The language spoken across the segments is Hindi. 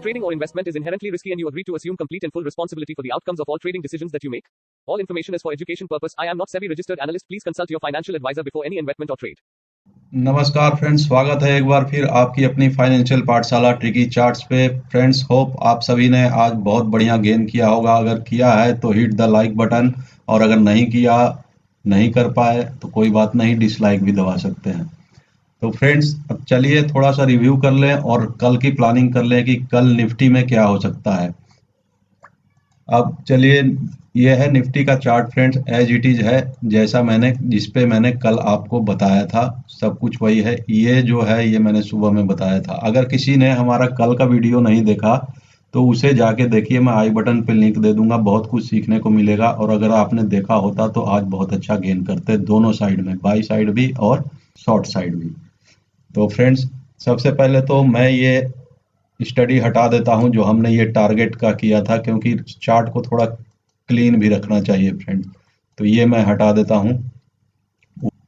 Trading or investment is inherently risky and you agree to assume complete and full responsibility for the outcomes of all trading decisions that you make. All information is for education purpose. I am not SEBI registered analyst. Please consult your financial advisor before any investment or trade. नमस्कार फ्रेंड्स, स्वागत है एक बार फिर आपकी अपनी फाइनेंशियल पाठशाला ट्रिकी चार्ट्स पे। फ्रेंड्स, होप आप सभी ने आज बहुत बढ़िया गेन किया होगा। अगर किया है तो हिट द लाइक बटन, और अगर नहीं कर पाए तो कोई बात नहीं, डिसलाइक भी दबा सकते हैं। तो फ्रेंड्स, अब चलिए थोड़ा सा रिव्यू कर लें और कल की प्लानिंग कर लें कि कल निफ्टी में क्या हो सकता है। अब चलिए, ये है निफ्टी का chart friends, as it is है जैसा जिसपे मैंने कल आपको बताया था, सब कुछ वही है। ये जो है ये मैंने सुबह में बताया था। अगर किसी ने हमारा कल का वीडियो नहीं देखा तो उसे जाके देखिए, मैं आई बटन पे लिंक दे दूंगा, बहुत कुछ सीखने को मिलेगा। और अगर आपने देखा होता तो आज बहुत अच्छा गेन करते, दोनों साइड में, बाई साइड भी और शॉर्ट साइड भी। तो फ्रेंड्स, सबसे पहले तो मैं ये स्टडी हटा देता हूं जो हमने ये टारगेट का किया था, क्योंकि चार्ट को थोड़ा क्लीन भी रखना चाहिए फ्रेंड्स। तो ये मैं हटा देता हूं।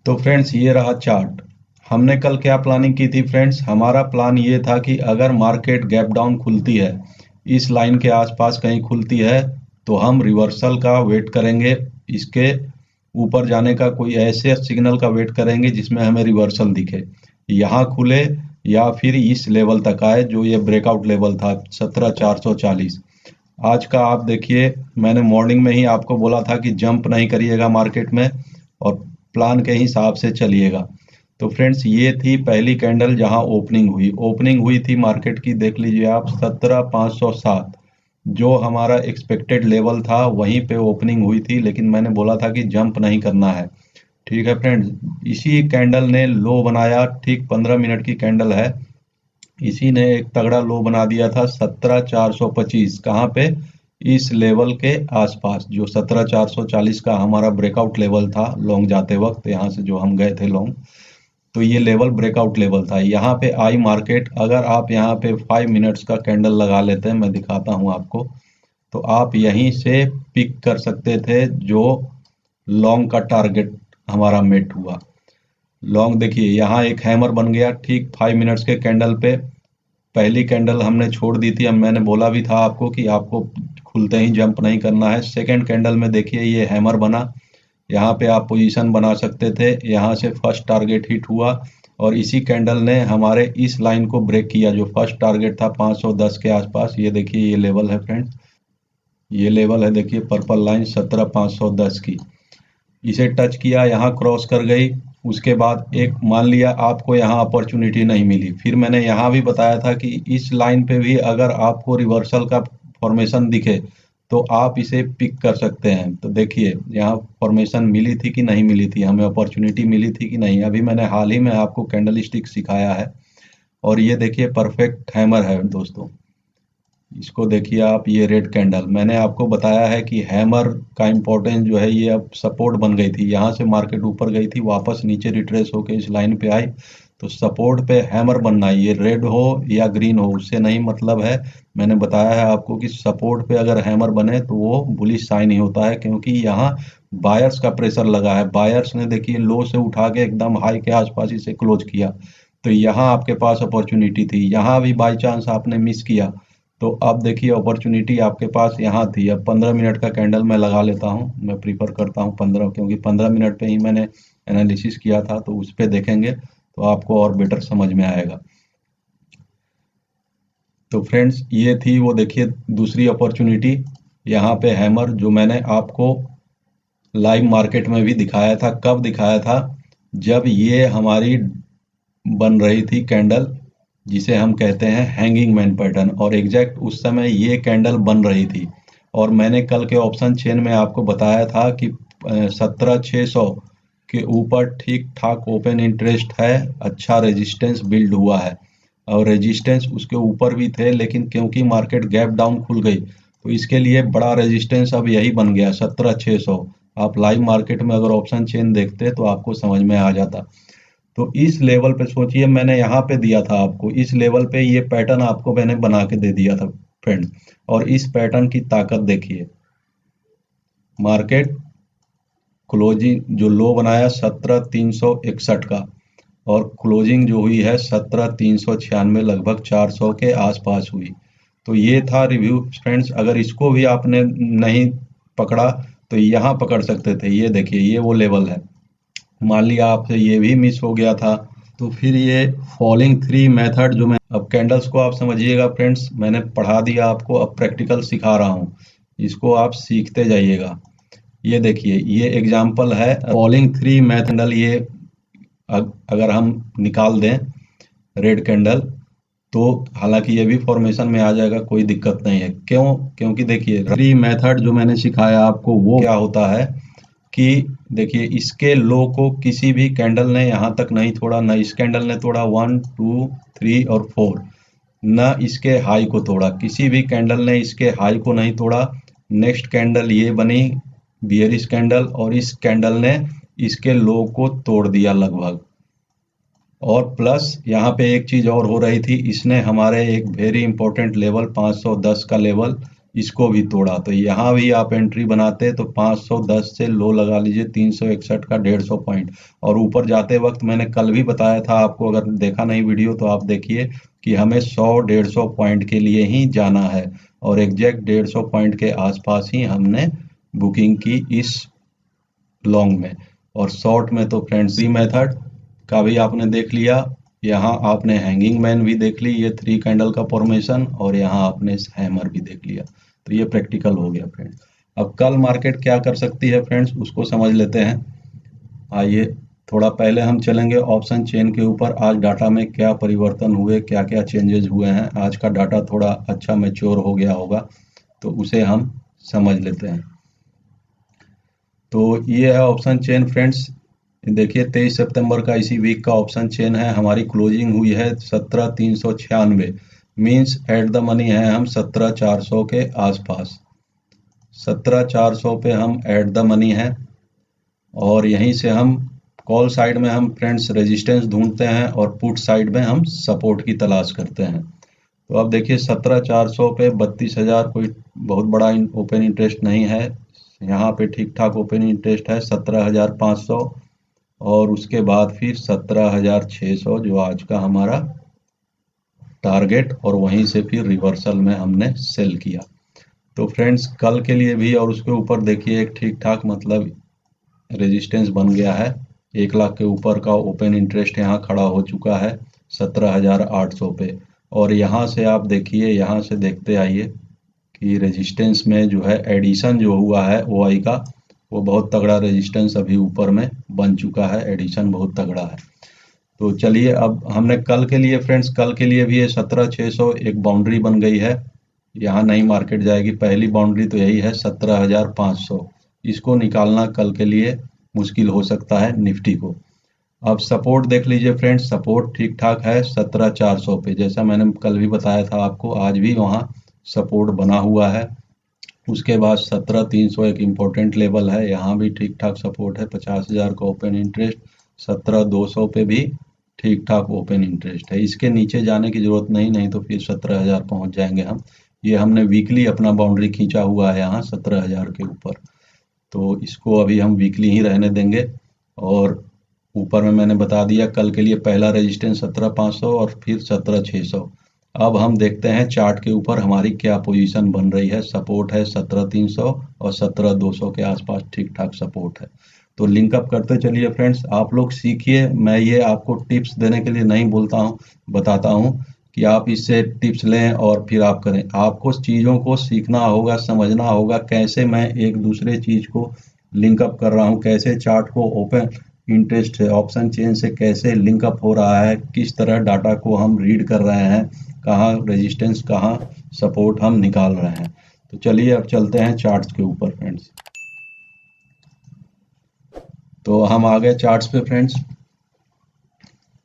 तो फ्रेंड्स, ये रहा चार्ट। हमने कल क्या प्लानिंग की थी फ्रेंड्स? हमारा प्लान ये था कि अगर मार्केट गैप डाउन खुलती है, इस लाइन के आसपास कहीं खुलती है, तो हम रिवर्सल का वेट करेंगे, इसके ऊपर जाने का कोई ऐसे सिग्नल का वेट करेंगे जिसमें हमें रिवर्सल दिखे, यहाँ खुले या फिर इस लेवल तक आए जो ये ब्रेकआउट लेवल था 17,440। आज का आप देखिए, मैंने मॉर्निंग में ही आपको बोला था कि जंप नहीं करिएगा मार्केट में और प्लान के हिसाब से चलिएगा। तो फ्रेंड्स, ये थी पहली कैंडल जहां ओपनिंग हुई थी मार्केट की, देख लीजिए आप, 17,507 जो हमारा एक्सपेक्टेड लेवल था वहीं पे ओपनिंग हुई थी। लेकिन मैंने बोला था कि जंप नहीं करना है, ठीक है फ्रेंड्स। इसी कैंडल ने लो बनाया, ठीक 15 मिनट की कैंडल है, इसी ने एक तगड़ा लो बना दिया था 17,425। कहाँ पे? इस लेवल के आसपास, जो 17,440 का हमारा ब्रेकआउट लेवल था लॉन्ग जाते वक्त, यहाँ से जो हम गए थे लॉन्ग, तो ये लेवल ब्रेकआउट लेवल था। यहाँ पे आई मार्केट, अगर आप यहाँ पे 5 मिनट्स का कैंडल लगा लेते हैं, मैं दिखाता हूँ आपको, तो आप यहीं से पिक कर सकते थे जो लॉन्ग का टारगेट हमारा मेट हुआ। लॉन्ग देखिए, यहाँ एक हैमर बन गया ठीक 5 मिनट्स के कैंडल पे। पहली कैंडल हमने छोड़ दी थी, अब मैंने बोला भी था आपको कि आपको खुलते ही जंप नहीं करना है। सेकंड कैंडल में देखिए ये हैमर बना, यहाँ पे आप पोजीशन बना सकते थे, यहाँ से फर्स्ट टारगेट हिट हुआ और इसी कैंडल ने हमारे इस लाइन को ब्रेक किया जो फर्स्ट टारगेट था 510 के आसपास। ये देखिए ये लेवल है फ्रेंड्स, ये लेवल है, देखिए पर्पल लाइन 17,510 की। इसे टच किया, यहाँ क्रॉस कर गई। उसके बाद एक मान लिया आपको यहाँ अपॉर्चुनिटी नहीं मिली, फिर मैंने यहाँ भी बताया था कि इस लाइन पे भी अगर आपको रिवर्सल का फॉर्मेशन दिखे तो आप इसे पिक कर सकते हैं। तो देखिए यहाँ फॉर्मेशन मिली थी कि नहीं मिली थी, हमें अपॉर्चुनिटी मिली थी कि नहीं। अभी मैंने हाल ही में आपको कैंडल स्टिक सिखाया है और ये देखिए परफेक्ट हैमर है दोस्तों। इसको देखिए आप, ये रेड कैंडल, मैंने आपको बताया है कि हैमर का इम्पोर्टेंस जो है, ये अब सपोर्ट बन गई थी, यहाँ से मार्केट ऊपर गई थी, वापस नीचे रिट्रेस होकर इस लाइन पे आई, तो सपोर्ट पे हैमर बनना है। ये रेड हो या ग्रीन हो उससे नहीं मतलब है। मैंने बताया है आपको कि सपोर्ट पे अगर हैमर बने तो वो बुलिश साइन ही होता है, क्योंकि यहाँ बायर्स का प्रेशर लगा है। बायर्स ने देखिए लो से उठा के एकदम हाई के आसपास इसे क्लोज किया, तो यहाँ आपके पास अपॉर्चुनिटी थी। यहाँ भी बाई चांस आपने मिस किया, तो अब देखिए अपॉर्चुनिटी आपके पास यहाँ थी। अब 15 मिनट का कैंडल मैं लगा लेता हूँ, मैं प्रीफर करता हूँ 15, क्योंकि 15 मिनट पे ही मैंने एनालिसिस किया था, तो उस पे देखेंगे तो आपको और बेटर समझ में आएगा। तो फ्रेंड्स, ये थी वो, देखिए दूसरी अपॉर्चुनिटी, यहाँ पे हैमर, जो मैंने आपको लाइव मार्केट में भी दिखाया था। कब दिखाया था? जब ये हमारी बन रही थी कैंडल, जिसे हम कहते हैं हैंगिंग मैन पैटर्न, और एग्जैक्ट उस समय ये कैंडल बन रही थी। और मैंने कल के ऑप्शन चेन में आपको बताया था कि 17,600 के ऊपर ठीक ठाक ओपन इंटरेस्ट है, अच्छा रेजिस्टेंस बिल्ड हुआ है, और रेजिस्टेंस उसके ऊपर भी थे, लेकिन क्योंकि मार्केट गैप डाउन खुल गई तो इसके लिए बड़ा रेजिस्टेंस अब यही बन गया 17,600। आप लाइव मार्केट में अगर ऑप्शन चेन देखते तो आपको समझ में आ जाता। तो इस लेवल पे सोचिए, मैंने यहाँ पे दिया था आपको, इस लेवल पे ये पैटर्न आपको मैंने बना के दे दिया था फ्रेंड, और इस पैटर्न की ताकत देखिए। मार्केट क्लोजिंग जो लो बनाया 17,361 का, और क्लोजिंग जो हुई है 17,396, लगभग 400 के आसपास हुई। तो ये था रिव्यू फ्रेंड्स। अगर इसको भी आपने नहीं पकड़ा तो यहाँ पकड़ सकते थे। ये देखिए, ये वो लेवल है। मान लिया आपसे ये भी मिस हो गया था, तो फिर ये फॉलिंग थ्री मेथड जो मैं अब कैंडल्स को आप समझिएगा फ्रेंड्स, मैंने पढ़ा दिया आपको, अब प्रैक्टिकल सिखा रहा हूँ, इसको आप सीखते जाइएगा। ये देखिए, ये एग्जांपल है फॉलिंग थ्री मेथड। ये अगर हम निकाल दें रेड कैंडल, तो हालांकि ये भी फॉर्मेशन में आ जाएगा, कोई दिक्कत नहीं है। क्यों? क्योंकि देखिए थ्री मेथड जो मैंने सिखाया आपको वो क्या होता है कि देखिए, इसके लो को किसी भी कैंडल ने यहाँ तक नहीं तोड़ा, ना इस कैंडल ने तोड़ा, 1 2 3 और 4, ना इसके हाई को तोड़ा, किसी भी कैंडल ने इसके हाई को नहीं तोड़ा। नेक्स्ट कैंडल ये बनी बियरिश कैंडल, और इस कैंडल ने इसके लो को तोड़ दिया लगभग। और प्लस यहाँ पे एक चीज और हो रही थी, इसने हमारे एक वेरी इंपॉर्टेंट लेवल 510 का लेवल इसको भी तोड़ा। तो यहाँ भी आप एंट्री बनाते तो 510 से लो लगा लीजिए 361 का 150 पॉइंट। और ऊपर जाते वक्त मैंने कल भी बताया था आपको, अगर देखा नहीं वीडियो तो आप देखिए कि हमें 100-150 पॉइंट के लिए ही जाना है, और एग्जैक्ट 150 पॉइंट के आसपास ही हमने बुकिंग की इस लॉन्ग में। और शॉर्ट में तो फ्रेंड्स मेथड का भी आपने देख लिया, यहाँ आपने हैंगिंग मैन भी देख ली, ये थ्री कैंडल का फॉर्मेशन, और यहाँ आपने हैमर भी देख लिया। तो ये प्रैक्टिकल हो गया फ्रेंड्स। अब कल मार्केट क्या कर सकती है फ्रेंड्स, उसको समझ लेते हैं। आइए थोड़ा पहले हम चलेंगे ऑप्शन चेन के ऊपर। आज डाटा में क्या परिवर्तन हुए, क्या क्या चेंजेस हुए हैं, आज का डाटा थोड़ा अच्छा मैच्योर हो गया होगा, तो उसे हम समझ लेते हैं। तो ये है ऑप्शन चेन फ्रेंड्स। देखिए 23 सितंबर का इसी वीक का ऑप्शन चेन है। हमारी क्लोजिंग हुई है 17,396, मीन्स एट द मनी है हम 17,400 के आसपास। 17,400 पे हम एट द मनी है, और यहीं से हम कॉल साइड में हम फ्रेंड्स रेजिस्टेंस ढूंढते हैं, और पुट साइड में हम सपोर्ट की तलाश करते हैं। तो अब देखिए 17,400 पे 32,000 कोई बहुत बड़ा ओपन इंटरेस्ट नहीं है। यहाँ पे ठीक ठाक ओपन इंटरेस्ट है 17,500, और उसके बाद फिर 17,600 जो आज का हमारा टारगेट, और वहीं से फिर रिवर्सल में हमने सेल किया। तो फ्रेंड्स कल के लिए भी और उसके ऊपर देखिए एक ठीक ठाक मतलब रेजिस्टेंस बन गया है। 1 लाख के ऊपर का ओपन इंटरेस्ट यहाँ खड़ा हो चुका है 17,800 पे। और यहाँ से आप देखिए, यहाँ से देखते आइए कि रेजिस्टेंस में जो है एडिशन जो हुआ है ओआई का, वो बहुत तगड़ा रेजिस्टेंस अभी ऊपर में बन चुका है, एडिशन बहुत तगड़ा है। तो चलिए अब हमने कल के लिए फ्रेंड्स, कल के लिए भी ये 17,600 एक बाउंड्री बन गई है, यहाँ नहीं मार्केट जाएगी। पहली बाउंड्री तो यही है 17,500, इसको निकालना कल के लिए मुश्किल हो सकता है निफ्टी को। अब सपोर्ट देख लीजिए फ्रेंड्स, सपोर्ट ठीक ठाक है 17,400 पे, जैसा मैंने कल भी बताया था आपको, आज भी वहाँ सपोर्ट बना हुआ है। उसके बाद 17,300 एक इम्पोर्टेंट लेवल है, यहाँ भी ठीक ठाक सपोर्ट है, 50,000 का ओपन इंटरेस्ट। 17,200 पे भी ठीक ठाक ओपन इंटरेस्ट है, इसके नीचे जाने की जरूरत नहीं, नहीं तो फिर 17,000 पहुंच जाएंगे हम। ये हमने वीकली अपना बाउंड्री खींचा हुआ है यहाँ 17,000 के ऊपर, तो इसको अभी हम वीकली ही रहने देंगे। और ऊपर में मैंने बता दिया कल के लिए पहला रेजिस्टेंस 17,500 और फिर 17,600। अब हम देखते हैं चार्ट के ऊपर हमारी क्या पोजीशन बन रही है। सपोर्ट है 17,300 और 17,200 के आसपास ठीक ठाक सपोर्ट है। तो लिंकअप करते चलिए फ्रेंड्स, आप लोग सीखिए। मैं ये आपको टिप्स देने के लिए नहीं बोलता हूँ, बताता हूँ कि आप इससे टिप्स लें और फिर आप करें। आपको चीज़ों को सीखना होगा, समझना होगा, कैसे मैं एक दूसरे चीज़ को लिंकअप कर रहा हूँ, कैसे चार्ट को ओपन इंटरेस्ट ऑप्शन चेन से कैसे लिंकअप हो रहा है, किस तरह डाटा को हम रीड कर रहे हैं, कहाँ रेजिस्टेंस कहाँ सपोर्ट हम निकाल रहे हैं। तो चलिए अब चलते हैं चार्ट्स के ऊपर फ्रेंड्स। तो हम आ गए चार्ट्स पे फ्रेंड्स।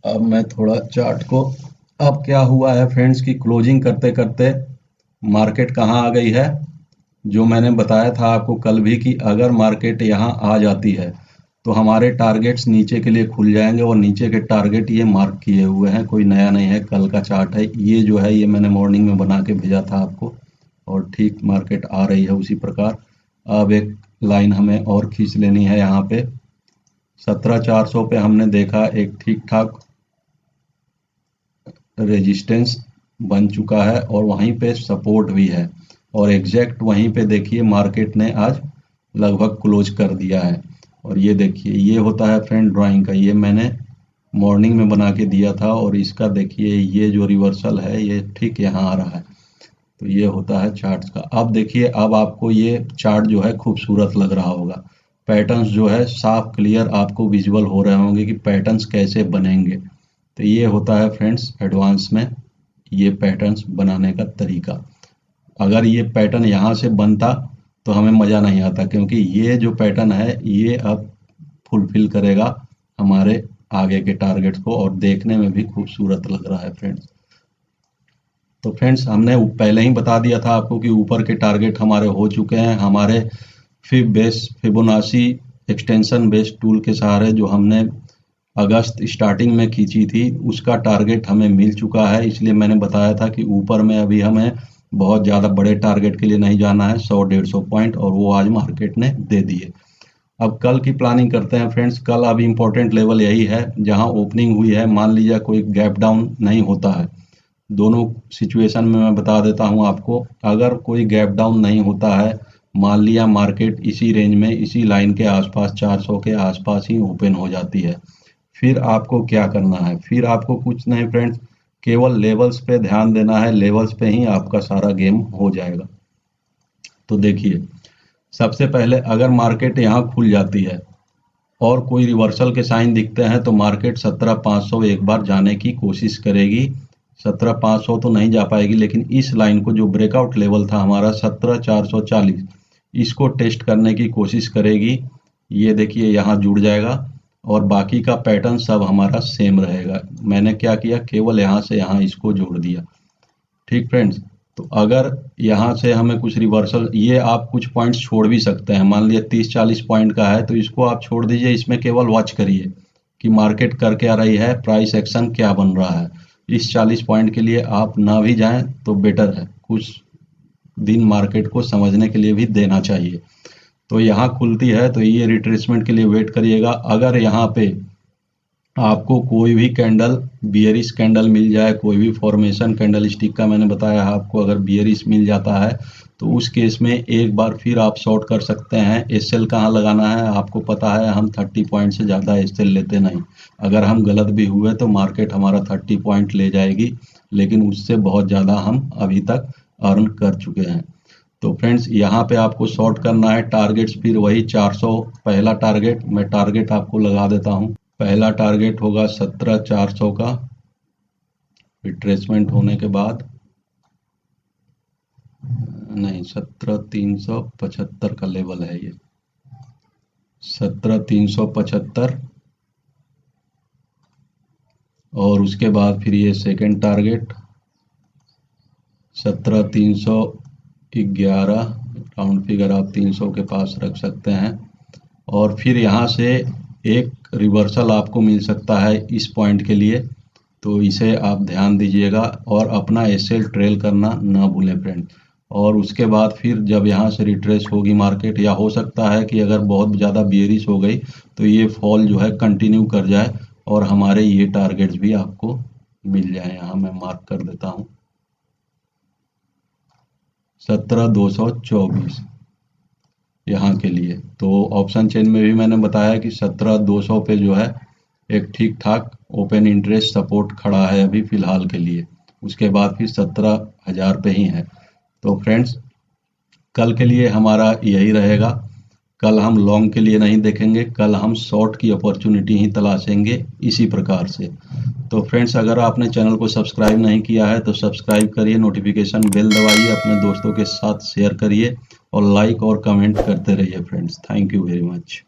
अब मैं थोड़ा चार्ट को, अब क्या हुआ है फ्रेंड्स की क्लोजिंग करते करते मार्केट कहाँ आ गई है, जो मैंने बताया था आपको कल भी कि अगर मार्केट यहाँ आ जाती है तो हमारे टारगेट्स नीचे के लिए खुल जाएंगे, और नीचे के टारगेट ये मार्क किए हुए हैं, कोई नया नहीं है, कल का चार्ट है ये जो है, ये मैंने मॉर्निंग में बना के भेजा था आपको, और ठीक मार्केट आ रही है उसी प्रकार। अब एक लाइन हमें और खींच लेनी है यहाँ पे 17,400 पे हमने देखा एक ठीक ठाक रेजिस्टेंस बन चुका है और वहीं पे सपोर्ट भी है और एग्जैक्ट वहीं पे देखिए मार्केट ने आज लगभग क्लोज कर दिया है। और ये देखिए ये होता है फ्रेंड ड्राइंग का, ये मैंने मॉर्निंग में बना के दिया था और इसका देखिए ये जो रिवर्सल है ये ठीक यहाँ आ रहा है। तो ये होता है चार्ट्स का। अब देखिए अब आपको ये चार्ट जो है खूबसूरत लग रहा होगा, पैटर्न्स जो है साफ क्लियर आपको विजुअल हो रहे होंगे कि पैटर्न्स कैसे बनेंगे। तो ये होता है फ्रेंड्स एडवांस में ये पैटर्न्स बनाने का तरीका। अगर ये पैटर्न यहाँ से बनता तो हमें मज़ा नहीं आता, क्योंकि ये जो पैटर्न है ये अब फुलफिल करेगा हमारे आगे के टारगेट्स को और देखने में भी खूबसूरत लग रहा है फ्रेंड्स। तो फ्रेंड्स हमने पहले ही बता दिया था आपको कि ऊपर के टारगेट हमारे हो चुके हैं। हमारे फिबोनाची एक्सटेंशन बेस्ड टूल के सहारे जो हमने अगस्त स्टार्टिंग में खींची थी उसका टारगेट हमें मिल चुका है। इसलिए मैंने बताया था कि ऊपर में अभी हमें बहुत ज़्यादा बड़े टारगेट के लिए नहीं जाना है, 100-150 पॉइंट, और वो आज मार्केट ने दे दिए। अब कल की प्लानिंग करते हैं फ्रेंड्स। कल अब इम्पोर्टेंट लेवल यही है जहां ओपनिंग हुई है, मान लीजिए कोई गैप डाउन नहीं होता है। दोनों सिचुएशन में मैं बता देता हूं आपको। अगर कोई गैप डाउन नहीं होता है, मान लिया मार्केट इसी रेंज में इसी लाइन के आसपास 400 के आसपास ही ओपन हो जाती है, फिर आपको क्या करना है? फिर आपको कुछ नहीं फ्रेंड्स, केवल लेवल्स पे ध्यान देना है। लेवल्स पे ही आपका सारा गेम हो जाएगा। तो देखिए सबसे पहले अगर मार्केट यहाँ खुल जाती है और कोई रिवर्सल के साइन दिखते हैं तो मार्केट 17,500 एक बार जाने की कोशिश करेगी। 17,500 तो नहीं जा पाएगी, लेकिन इस लाइन को जो ब्रेकआउट लेवल था हमारा 17,440, इसको टेस्ट करने की कोशिश करेगी। ये देखिए यहाँ जुड़ जाएगा और बाकी का पैटर्न सब हमारा सेम रहेगा। मैंने क्या किया, केवल यहाँ से यहाँ इसको जोड़ दिया। ठीक फ्रेंड्स, तो अगर यहाँ से हमें कुछ रिवर्सल, ये आप कुछ पॉइंट्स छोड़ भी सकते हैं। मान लीजिए 30-40 पॉइंट का है तो इसको आप छोड़ दीजिए। इसमें केवल वॉच करिए कि मार्केट कर क्या रही है, प्राइस एक्शन क्या बन रहा है। इस 40 पॉइंट के लिए आप ना भी जाएं तो बेटर है, कुछ दिन मार्केट को समझने के लिए भी देना चाहिए। तो यहाँ खुलती है तो ये रिट्रेसमेंट के लिए वेट करिएगा। अगर यहाँ पे आपको कोई भी कैंडल बियरिश कैंडल मिल जाए, कोई भी फॉर्मेशन कैंडल स्टिक का मैंने बताया है आपको, अगर बियरिश मिल जाता है तो उस केस में एक बार फिर आप शॉर्ट कर सकते हैं। एसएल कहाँ लगाना है आपको पता है, हम 30 पॉइंट से ज़्यादा एसएल लेते नहीं। अगर हम गलत भी हुए तो मार्केट हमारा 30 पॉइंट ले जाएगी, लेकिन उससे बहुत ज़्यादा हम अभी तक अर्न कर चुके हैं। तो फ्रेंड्स यहाँ पे आपको शॉर्ट करना है। टारगेट्स फिर वही 400 पहला टारगेट, मैं टारगेट आपको लगा देता हूँ। पहला टारगेट होगा 17,400 का, रिट्रेसमेंट होने के बाद, नहीं 17,375 का लेवल है ये, 17,375। और उसके बाद फिर ये सेकंड टारगेट 17,311, राउंड फिगर आप 300 के पास रख सकते हैं। और फिर यहाँ से एक रिवर्सल आपको मिल सकता है इस पॉइंट के लिए, तो इसे आप ध्यान दीजिएगा और अपना एसएल ट्रेल करना ना भूलें फ्रेंड। और उसके बाद फिर जब यहाँ से रिट्रेस होगी मार्केट, या हो सकता है कि अगर बहुत ज़्यादा बियरिश हो गई तो ये फॉल जो है कंटिन्यू कर जाए और हमारे ये टारगेट्स भी आपको मिल जाए। यहाँ मैं मार्क कर देता हूँ 17,224 यहाँ के लिए। तो ऑप्शन चेन में भी मैंने बताया कि 17,200 पे जो है एक ठीक ठाक ओपन इंटरेस्ट सपोर्ट खड़ा है अभी फ़िलहाल के लिए। उसके बाद फिर 17,000 पे ही है। तो फ्रेंड्स कल के लिए हमारा यही रहेगा। कल हम लॉन्ग के लिए नहीं देखेंगे, कल हम शॉर्ट की अपॉर्चुनिटी ही तलाशेंगे इसी प्रकार से। तो फ्रेंड्स अगर आपने चैनल को सब्सक्राइब नहीं किया है तो सब्सक्राइब करिए, नोटिफिकेशन बेल दबाइए, अपने दोस्तों के साथ शेयर करिए और लाइक और कमेंट करते रहिए friends. Thank you very much.